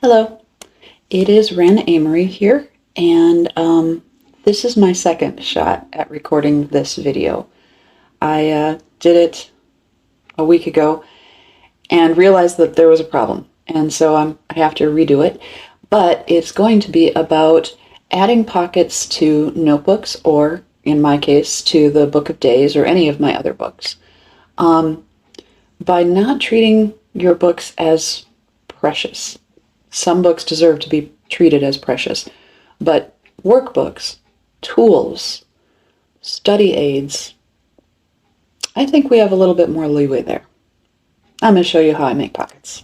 Hello, it is Ren Amory here, and this is my second shot at recording this video. I did it a week ago and realized that there was a problem, and so I have to redo it. But it's going to be about adding pockets to notebooks, or in my case, to the Book of Days or any of my other books, by not treating your books as precious. Some books deserve to be treated as precious, but workbooks, tools, study aids, I think we have a little bit more leeway there. I'm going to show you how I make pockets.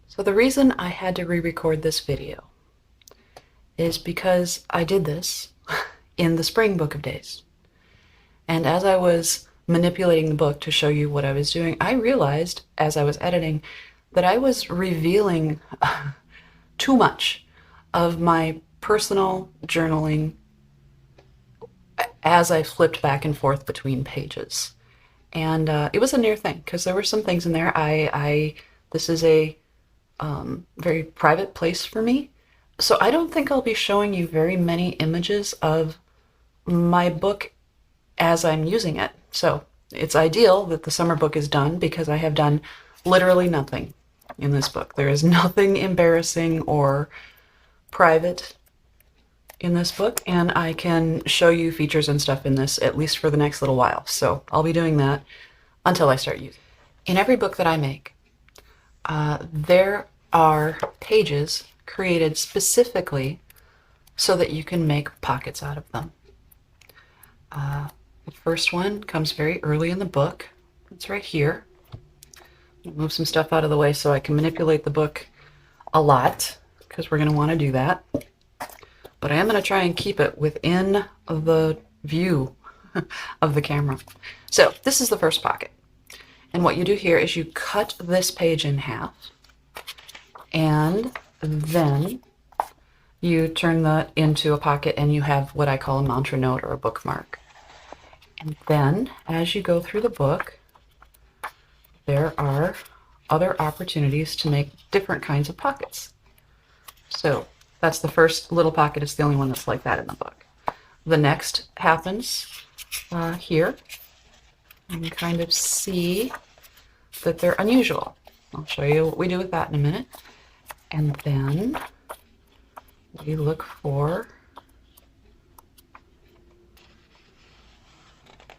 So the reason I had to re-record this video is because I did this in the spring Book of Days. And as I was manipulating the book to show you what I was doing, I realized as I was editing that I was revealing too much of my personal journaling as I flipped back and forth between pages. And it was a near thing because there were some things in there. This is a very private place for me. So I don't think I'll be showing you very many images of my book as I'm using it. So it's ideal that the summer book is done because I have done literally nothing in this book. There is nothing embarrassing or private in this book, and I can show you features and stuff in this at least for the next little while. So I'll be doing that until I start using it. In every book that I make, there are pages created specifically so that you can make pockets out of them. The first one comes very early in the book. It's right here. I'll move some stuff out of the way so I can manipulate the book a lot, because we're going to want to do that. But I am going to try and keep it within the view of the camera. So this is the first pocket. And what you do here is you cut this page in half, and then you turn that into a pocket and you have what I call a mantra note or a bookmark. And then as you go through the book, there are other opportunities to make different kinds of pockets. So that's the first little pocket. It's the only one that's like that in the book. The next happens here. You can kind of see that they're unusual. I'll show you what we do with that in a minute. And then we look for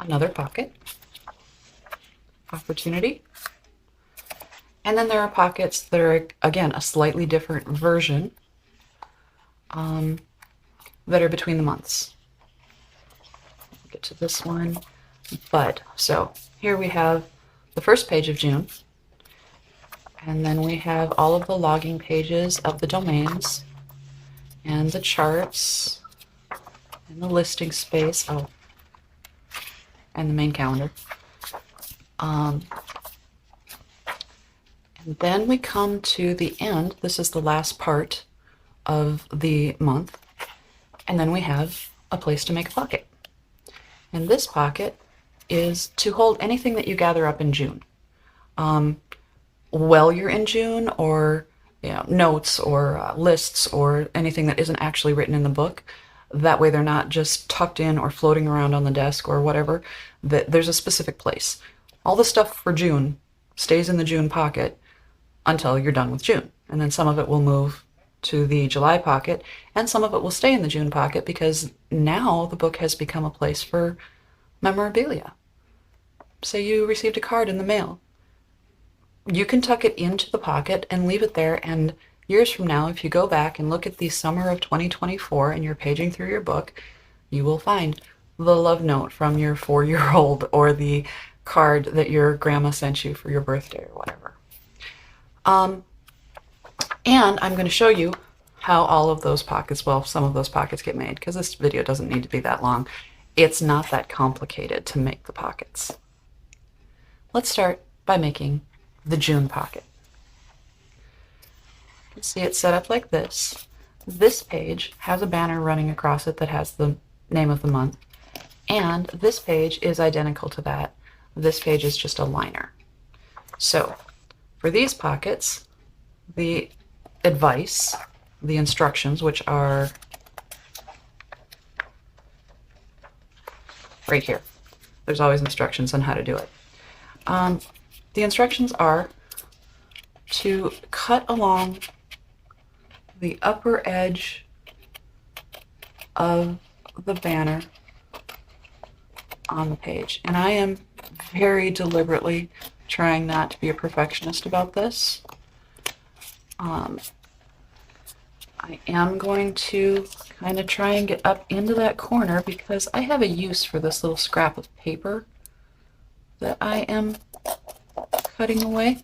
another pocket opportunity. And then there are pockets that are, again, a slightly different version that are between the months. I'll get to this one. But so here we have the first page of June. And then we have all of the logging pages of the domains and the charts and the listing space. Oh, and the main calendar. And then we come to the end. This is the last part of the month. And then we have a place to make a pocket. And this pocket is to hold anything that you gather up in June. While you're in June, or notes or lists or anything that isn't actually written in the book. That way they're not just tucked in or floating around on the desk or whatever. There's a specific place. All the stuff for June stays in the June pocket until you're done with June. And then some of it will move to the July pocket, and some of it will stay in the June pocket because now the book has become a place for memorabilia. Say you received a card in the mail. You can tuck it into the pocket and leave it there, and years from now, if you go back and look at the summer of 2024 and you're paging through your book, you will find the love note from your 4-year-old or the card that your grandma sent you for your birthday or whatever. And I'm going to show you how all of those pockets, well, some of those pockets get made, because this video doesn't need to be that long. It's not that complicated to make the pockets. Let's start by making the June pocket. You can see it set up like this. This page has a banner running across it that has the name of the month, and this page is identical to that. This page is just a liner. So for these pockets, the advice, the instructions, which are right here. There's always instructions on how to do it. The instructions are to cut along the upper edge of the banner on the page. And I am very deliberately trying not to be a perfectionist about this. I am going to kind of try and get up into that corner because I have a use for this little scrap of paper that I am cutting away.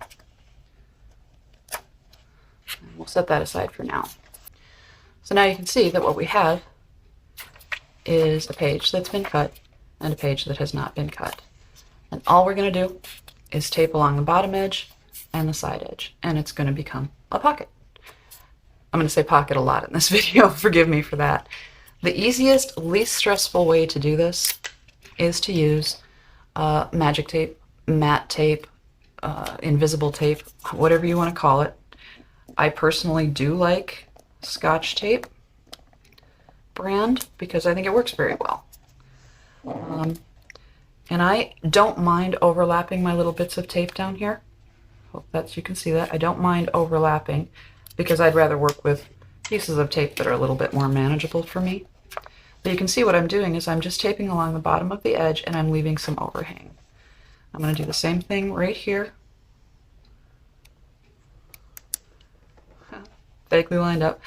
We'll set that aside for now. So now you can see that what we have is a page that's been cut and a page that has not been cut. And all we're going to do is tape along the bottom edge and the side edge, and it's going to become a pocket. I'm going to say pocket a lot in this video, forgive me for that. The easiest, least stressful way to do this is to use magic tape, matte tape, invisible tape, whatever you want to call it. I personally do like Scotch tape brand because I think it works very well. And I don't mind overlapping my little bits of tape down here. Hope that you can see that. I don't mind overlapping because I'd rather work with pieces of tape that are a little bit more manageable for me. But you can see what I'm doing is I'm just taping along the bottom of the edge and I'm leaving some overhang. I'm going to do the same thing right here. Vaguely lined up.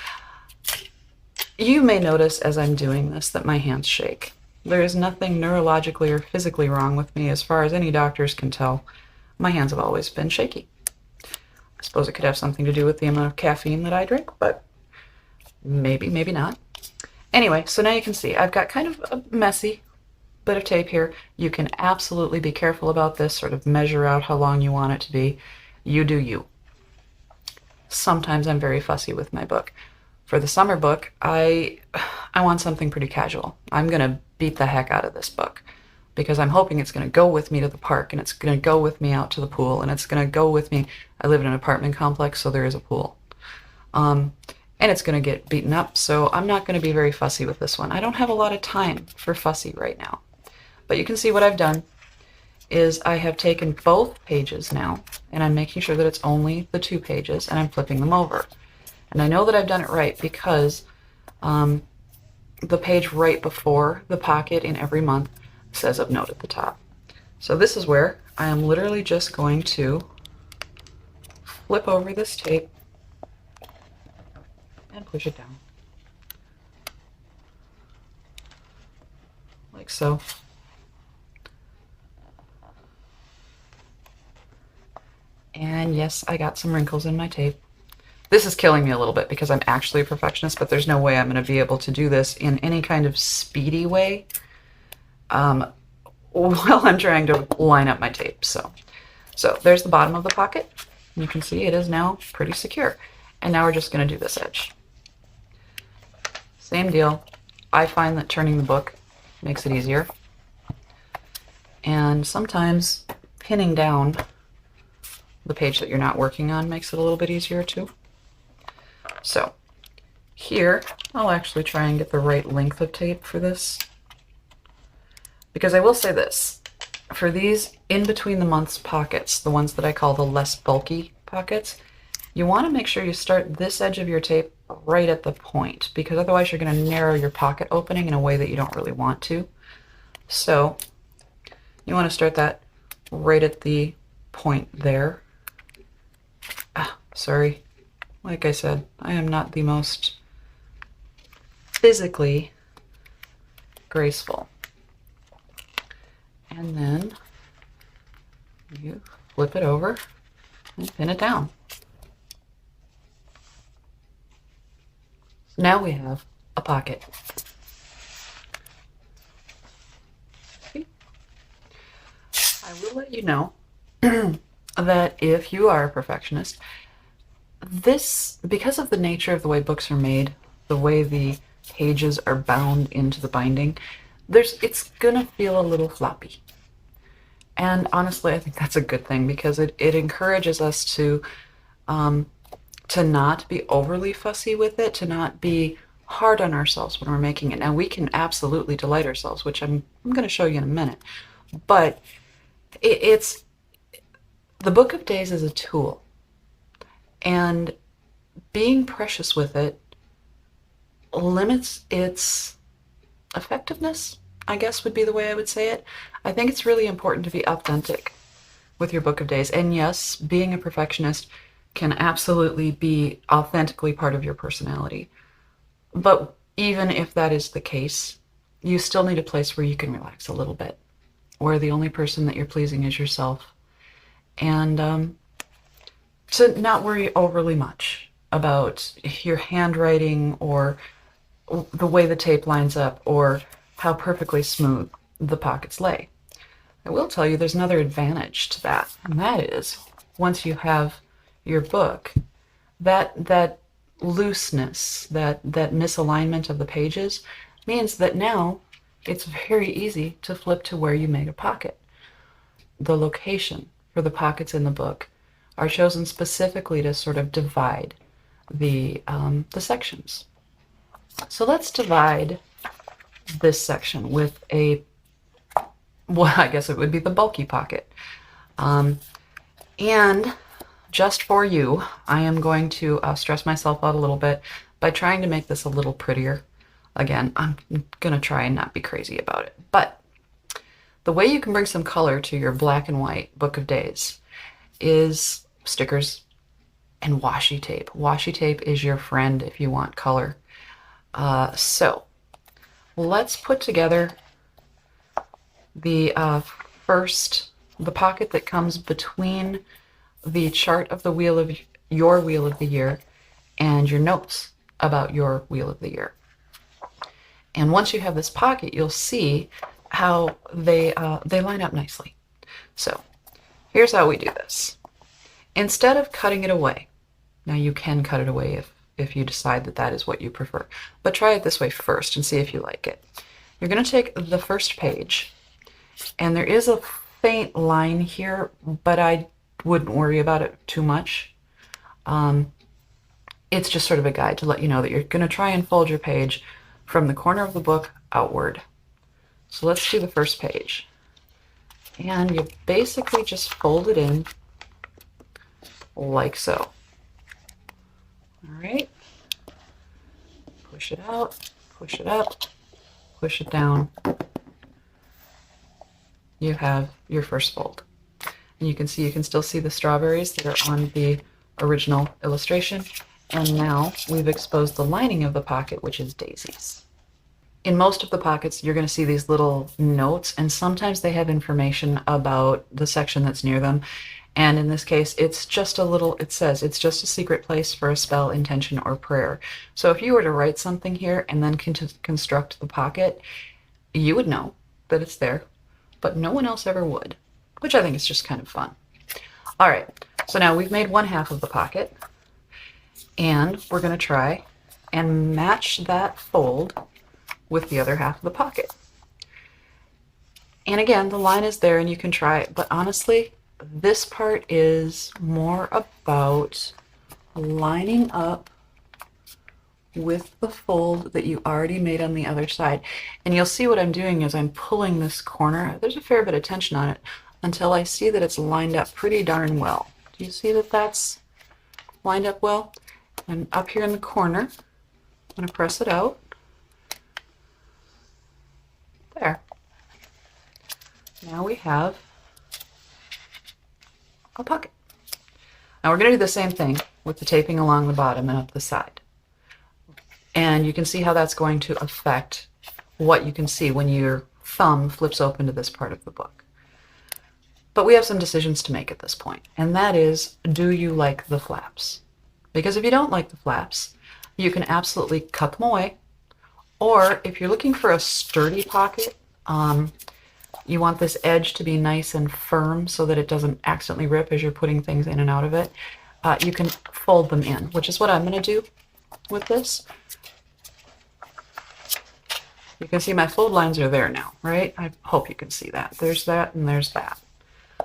You may notice as I'm doing this that my hands shake. There is nothing neurologically or physically wrong with me as far as any doctors can tell. My hands have always been shaky. I suppose it could have something to do with the amount of caffeine that I drink, but maybe, maybe not. Anyway, so now you can see I've got kind of a messy bit of tape here. You can absolutely be careful about this, sort of measure out how long you want it to be. You do you. Sometimes I'm very fussy with my book. For the summer book, I want something pretty casual. I'm going to beat the heck out of this book because I'm hoping it's going to go with me to the park and it's going to go with me out to the pool and it's going to go with me. I live in an apartment complex, so there is a pool. And it's going to get beaten up, so I'm not going to be very fussy with this one. I don't have a lot of time for fussy right now. But you can see what I've done is I have taken both pages now and I'm making sure that it's only the 2 pages and I'm flipping them over. And I know that I've done it right because the page right before the pocket in every month says of note at the top. So this is where I am literally just going to flip over this tape and push it down. Like so. And yes, I got some wrinkles in my tape. This is killing me a little bit because I'm actually a perfectionist, but there's no way I'm going to be able to do this in any kind of speedy way while I'm trying to line up my tape. So there's the bottom of the pocket. You can see it is now pretty secure. And now we're just going to do this edge. Same deal. I find that turning the book makes it easier. And sometimes pinning down the page that you're not working on makes it a little bit easier too. So here, I'll actually try and get the right length of tape for this. Because I will say this, for these in between the months pockets, the ones that I call the less bulky pockets, you want to make sure you start this edge of your tape right at the point, because otherwise you're going to narrow your pocket opening in a way that you don't really want to. So you want to start that right at the point there. Sorry. Like I said, I am not the most physically graceful. And then you flip it over and pin it down. Now we have a pocket. See? I will let you know that if you are a perfectionist, this, because of the nature of the way books are made, the way the pages are bound into the binding, it's gonna feel a little floppy. And honestly, I think that's a good thing because it encourages us to not be overly fussy with it, to not be hard on ourselves when we're making it. Now, we can absolutely delight ourselves, which I'm going to show you in a minute. But it's the Book of Days is a tool, and being precious with it limits its effectiveness, I guess would be the way I would say it. I think it's really important to be authentic with your Book of Days. And yes, being a perfectionist can absolutely be authentically part of your personality. But even if that is the case, you still need a place where you can relax a little bit, where the only person that you're pleasing is yourself. And to not worry overly much about your handwriting or the way the tape lines up or how perfectly smooth the pockets lay. I will tell you there's another advantage to that, and that is once you have your book, that looseness, that misalignment of the pages means that now it's very easy to flip to where you made a pocket. The location for the pockets in the book are chosen specifically to sort of divide the sections. So let's divide this section with well, I guess it would be the bulky pocket. And just for you, I am going to stress myself out a little bit by trying to make this a little prettier. Again, I'm going to try and not be crazy about it. But the way you can bring some color to your black and white Book of Days is stickers and washi tape. Washi tape is your friend if you want color. So let's put together the the pocket that comes between the chart of the wheel of your wheel of the year and your notes about your wheel of the year. And once you have this pocket, you'll see how they line up nicely. So here's how we do this. Instead of cutting it away, now you can cut it away if you decide that that is what you prefer, but try it this way first and see if you like it. You're going to take the first page, and there is a faint line here, but I wouldn't worry about it too much. It's just sort of a guide to let you know that you're going to try and fold your page from the corner of the book outward. So let's do the first page. And you basically just fold it in like so. All right. Push it out, push it up, push it down. You have your first fold. And you can still see the strawberries that are on the original illustration. And now we've exposed the lining of the pocket, which is daisies. In most of the pockets, you're going to see these little notes, and sometimes they have information about the section that's near them. And in this case, it's just it says it's just a secret place for a spell, intention, or prayer. So if you were to write something here and then construct the pocket, you would know that it's there, but no one else ever would, which I think is just kind of fun. All right, so now we've made one half of the pocket, and we're going to try and match that fold with the other half of the pocket. And again, the line is there and you can try it, but honestly, this part is more about lining up with the fold that you already made on the other side. And you'll see what I'm doing is I'm pulling this corner. There's a fair bit of tension on it until I see that it's lined up pretty darn well. Do you see that that's lined up well? And up here in the corner, I'm going to press it out. There. Now we have a pocket. Now we're going to do the same thing with the taping along the bottom and up the side. And you can see how that's going to affect what you can see when your thumb flips open to this part of the book. But we have some decisions to make at this point, and that is, do you like the flaps? Because if you don't like the flaps, you can absolutely cut them away. Or if you're looking for a sturdy pocket, you want this edge to be nice and firm so that it doesn't accidentally rip as you're putting things in and out of it, you can fold them in, which is what I'm going to do with this. You can see my fold lines are there now, right? I hope you can see that. There's that and there's that.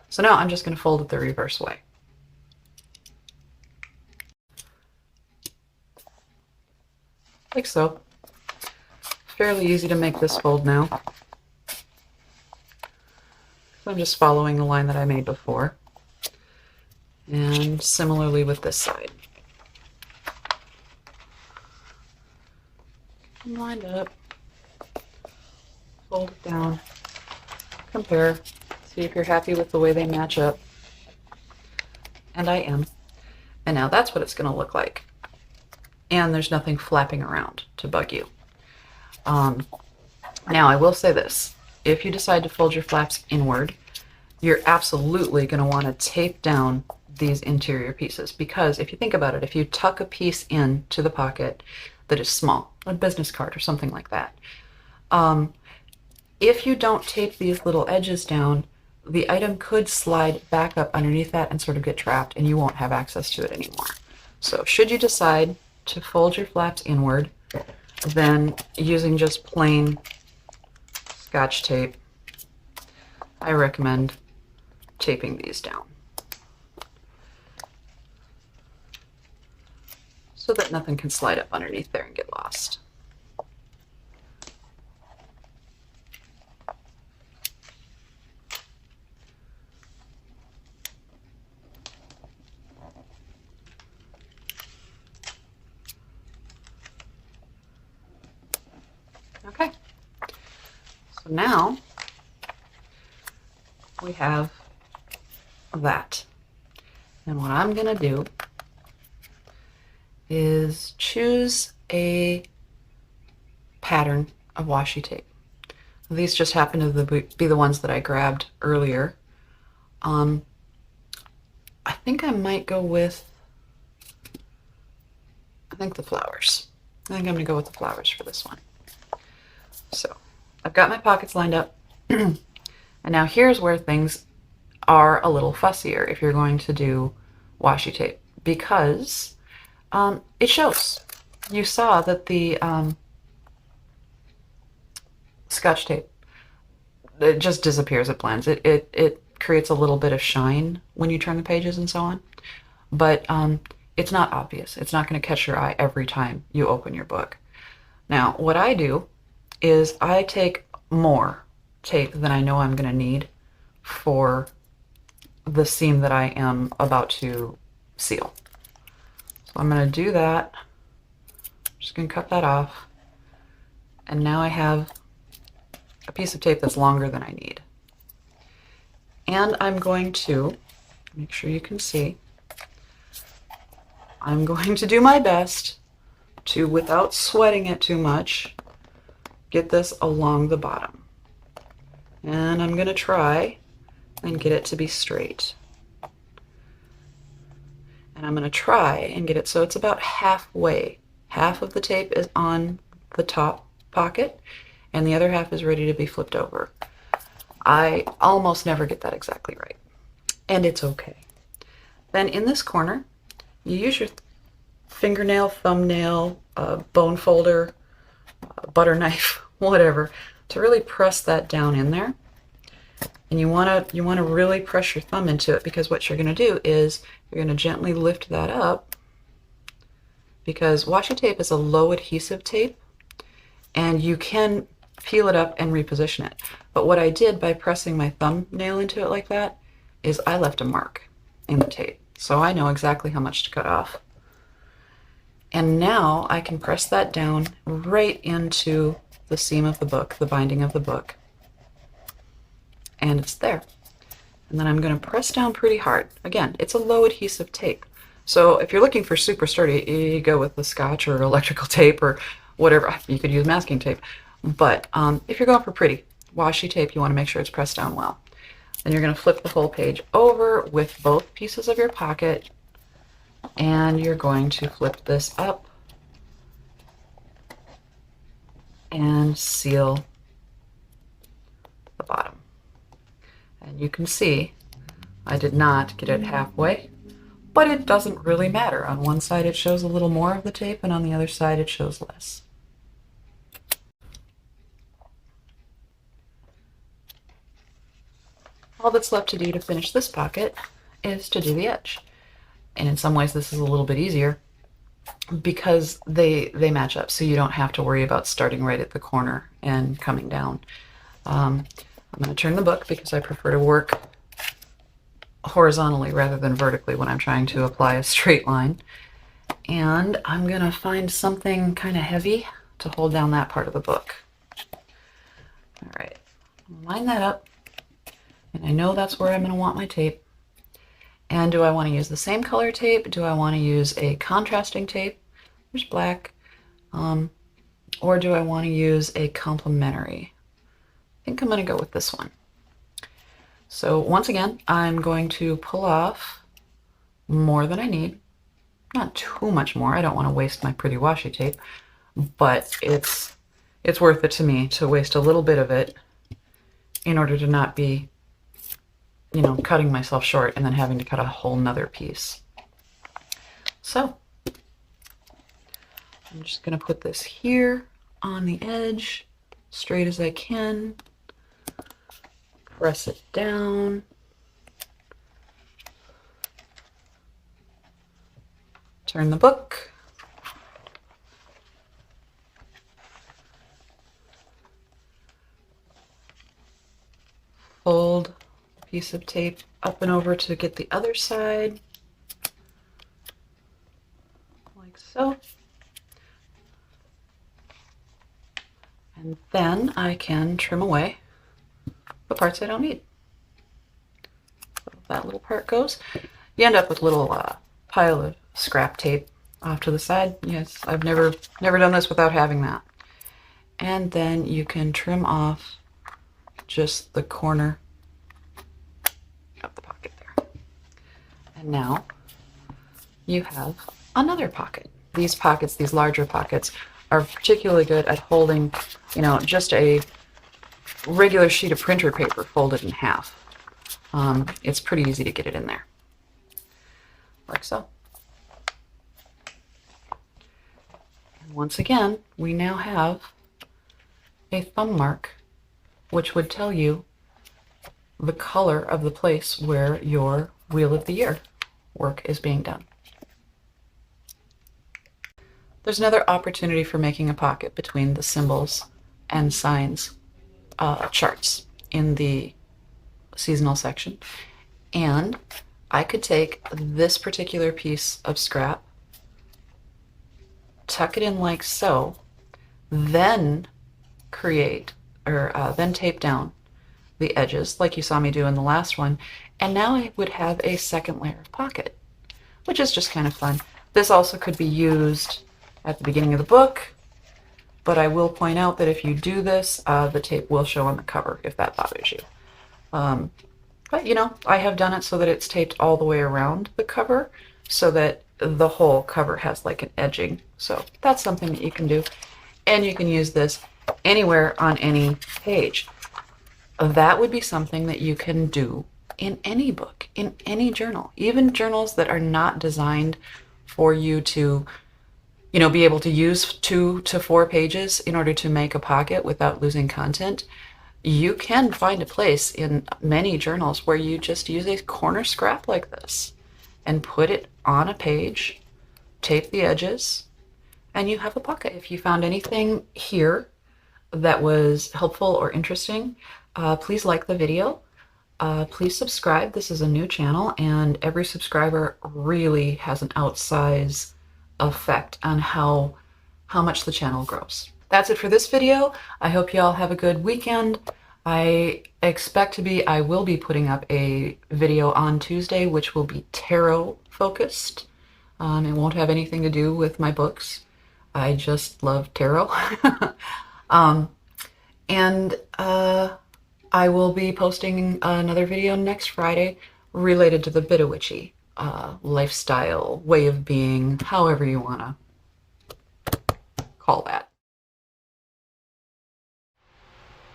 So now I'm just going to fold it the reverse way. Like so. Fairly easy to make this fold now. So I'm just following the line that I made before. And similarly with this side. Lined up. Fold it down. Compare. See if you're happy with the way they match up. And I am. And now that's what it's going to look like. And there's nothing flapping around to bug you. Now I will say this. If you decide to fold your flaps inward, you're absolutely going to want to tape down these interior pieces, because if you think about it, if you tuck a piece into the pocket that is small, a business card or something like that, if you don't tape these little edges down, the item could slide back up underneath that and sort of get trapped, and you won't have access to it anymore. So should you decide to fold your flaps inward, then using just plain Scotch tape, I recommend taping these down so that nothing can slide up underneath there and get lost. Okay, so now we have that. And what I'm going to do is choose a pattern of washi tape. These just happen to be the ones that I grabbed earlier. I think I might go with, the flowers. I think I'm going to go with the flowers for this one. So I've got my pockets lined up. And now here's where things are a little fussier if you're going to do washi tape, because it shows. You saw that the Scotch tape, it just disappears, it blends. It creates a little bit of shine when you turn the pages and so on, but it's not obvious. It's not going to catch your eye every time you open your book. Now, what I do is I take more tape than I know I'm going to need for the seam that I am about to seal. So I'm going to do that. Just going to cut that off. And now I have a piece of tape that's longer than I need. And I'm going to, make sure you can see, I'm going to do my best to, without sweating it too much, get this along the bottom. And I'm going to try and get it to be straight. And I'm going to try and get it so it's about halfway. Half of the tape is on the top pocket and the other half is ready to be flipped over. I almost never get that exactly right, and it's okay. Then in this corner, you use your fingernail, thumbnail, bone folder, butter knife, whatever, to really press that down in there. And you want to really press your thumb into it, because what you're going to do is you're going to gently lift that up, because washi tape is a low adhesive tape and you can peel it up and reposition it. But what I did by pressing my thumbnail into it like that is I left a mark in the tape, so I know exactly how much to cut off. And now I can press that down right into the seam of the book, the binding of the book, and it's there. And then I'm going to press down pretty hard. Again, it's a low adhesive tape, so if you're looking for super sturdy, you go with the Scotch or electrical tape or whatever. You could use masking tape, but if you're going for pretty washi tape, you want to make sure it's pressed down well. Then you're going to flip the whole page over with both pieces of your pocket, and you're going to flip this up and seal the bottom. And you can see I did not get it halfway, but it doesn't really matter. On one side it shows a little more of the tape, and on the other side it shows less. all that's left to do to finish this pocket is to do the edge. And in some ways this is a little bit easier because they match up, so you don't have to worry about starting right at the corner and coming down. I'm going to turn the book because I prefer to work horizontally rather than vertically when I'm trying to apply a straight line. And I'm going to find something kind of heavy to hold down that part of the book. All right, line that up, and I know that's where I'm going to want my tape. And do I want to use the same color tape? Do I want to use a contrasting tape? There's black. Or do I want to use a complementary? I think I'm going to go with this one. So once again, I'm going to pull off more than I need. Not too much more. I don't want to waste my pretty washi tape, but it's worth it to me to waste a little bit of it in order to not be, you know, cutting myself short and then having to cut a whole nother piece. So I'm just going to put this here on the edge, straight as I can. Press it down. Turn the book. Fold a piece of tape up and over to get the other side, like so. And then I can trim away the parts I don't need. So that little part goes. You end up with a little pile of scrap tape off to the side. Yes, I've never done this without having that. And then you can trim off just the corner of the pocket there. And now you have another pocket. These pockets, these larger pockets, are particularly good at holding, you know, just a regular sheet of printer paper folded in half. It's pretty easy to get it in there, like so. And once again, we now have a thumb mark, which would tell you the color of the place where your Wheel of the Year work is being done. There's another opportunity for making a pocket between the symbols and signs charts in the seasonal section. And I could take this particular piece of scrap, tuck it in like so, then create, or then tape down the edges like you saw me do in the last one, and now I would have a second layer of pocket, which is just kind of fun. This also could be used at the beginning of the book, but I will point out that if you do this, the tape will show on the cover if that bothers you. But you know, I have done it so that it's taped all the way around the cover so that the whole cover has like an edging. So that's something that you can do. And you can use this anywhere on any page. That would be something that you can do in any book, in any journal, even journals that are not designed for you to, you know, be able to use 2 to 4 pages in order to make a pocket without losing content. You can find a place in many journals where you just use a corner scrap like this and put it on a page, tape the edges, and you have a pocket. If you found anything here that was helpful or interesting, please like the video. Please subscribe. This is a new channel, and every subscriber really has an outsize effect on how much the channel grows. That's it for this video. I hope you all have a good weekend. I will be putting up a video on Tuesday, which will be tarot focused. It won't have anything to do with my books. I just love tarot. I will be posting another video next Friday related to the Bit of Witchy lifestyle, way of being, however you want to call that.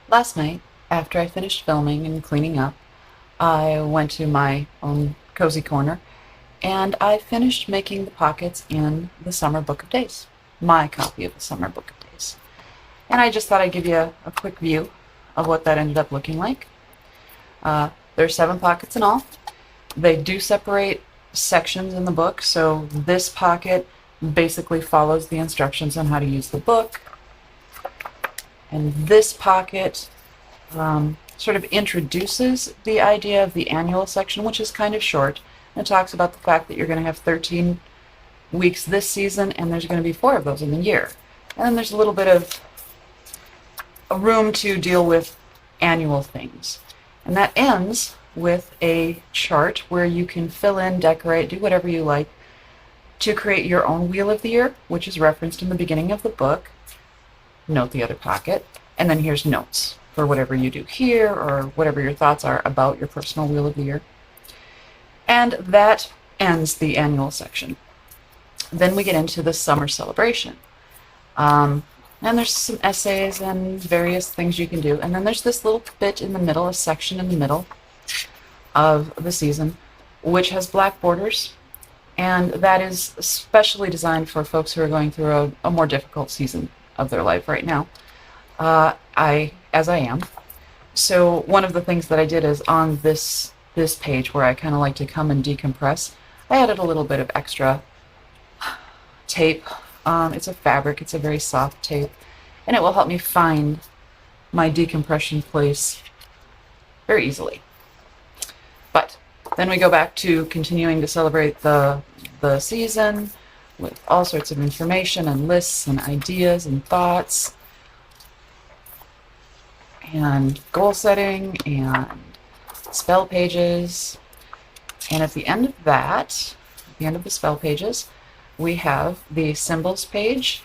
Last night, after I finished filming and cleaning up, I went to my own cozy corner and I finished making the pockets in the Summer Book of Days, my copy of the Summer Book of Days. And I just thought I'd give you a quick view of what that ended up looking like. There's 7 pockets in all. They do separate sections in the book, so this pocket basically follows the instructions on how to use the book, and this pocket sort of introduces the idea of the annual section, which is kind of short, and it talks about the fact that you're going to have 13 weeks this season, and there's going to be 4 of those in the year. And then there's a little bit of a room to deal with annual things. And that ends with a chart where you can fill in, decorate, do whatever you like to create your own Wheel of the Year, which is referenced in the beginning of the book. Note the other pocket. And then here's notes for whatever you do here or whatever your thoughts are about your personal Wheel of the Year. And that ends the annual section. Then we get into the summer celebration. And there's some essays and various things you can do. And then there's this little bit in the middle, a section in the middle of the season, which has black borders. And that is specially designed for folks who are going through a more difficult season of their life right now, as I am. So one of the things that I did is on this page where I kind of like to come and decompress, I added a little bit of extra tape. It's a fabric, it's a very soft tape, and it will help me find my decompression place very easily. But then we go back to continuing to celebrate the season with all sorts of information and lists and ideas and thoughts and goal setting and spell pages. And at the end of that, at the end of the spell pages, we have the symbols page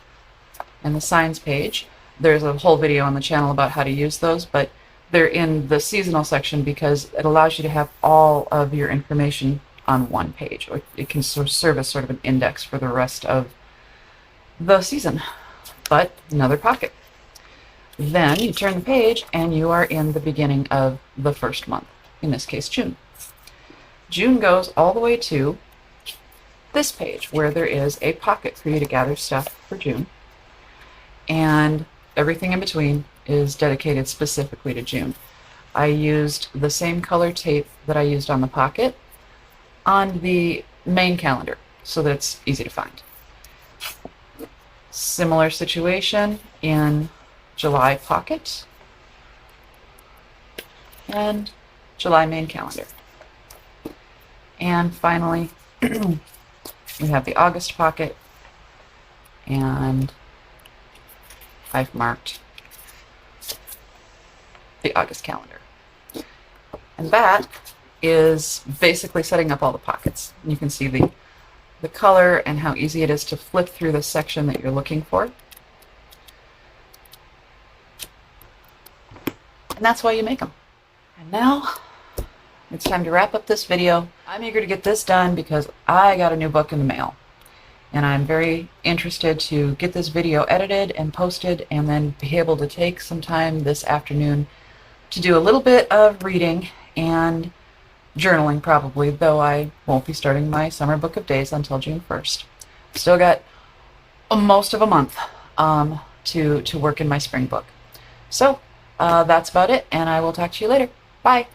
and the signs page. There's a whole video on the channel about how to use those, but they're in the seasonal section because it allows you to have all of your information on one page, or it can serve as sort of an index for the rest of the season. But another pocket. Then you turn the page and you are in the beginning of the first month, in this case June. June goes all the way to this page where there is a pocket for you to gather stuff for June, and everything in between is dedicated specifically to June. I used the same color tape that I used on the pocket on the main calendar so that it's easy to find. Similar situation in July pocket and July main calendar. And finally, we have the August pocket, and I've marked the August calendar. And that is basically setting up all the pockets. You can see the color and how easy it is to flip through the section that you're looking for. And that's why you make them. And now it's time to wrap up this video. I'm eager to get this done because I got a new book in the mail. And I'm very interested to get this video edited and posted and then be able to take some time this afternoon to do a little bit of reading and journaling probably, though I won't be starting my summer book of days until June 1st. Still got most of a month to work in my spring book. So that's about it, and I will talk to you later. Bye.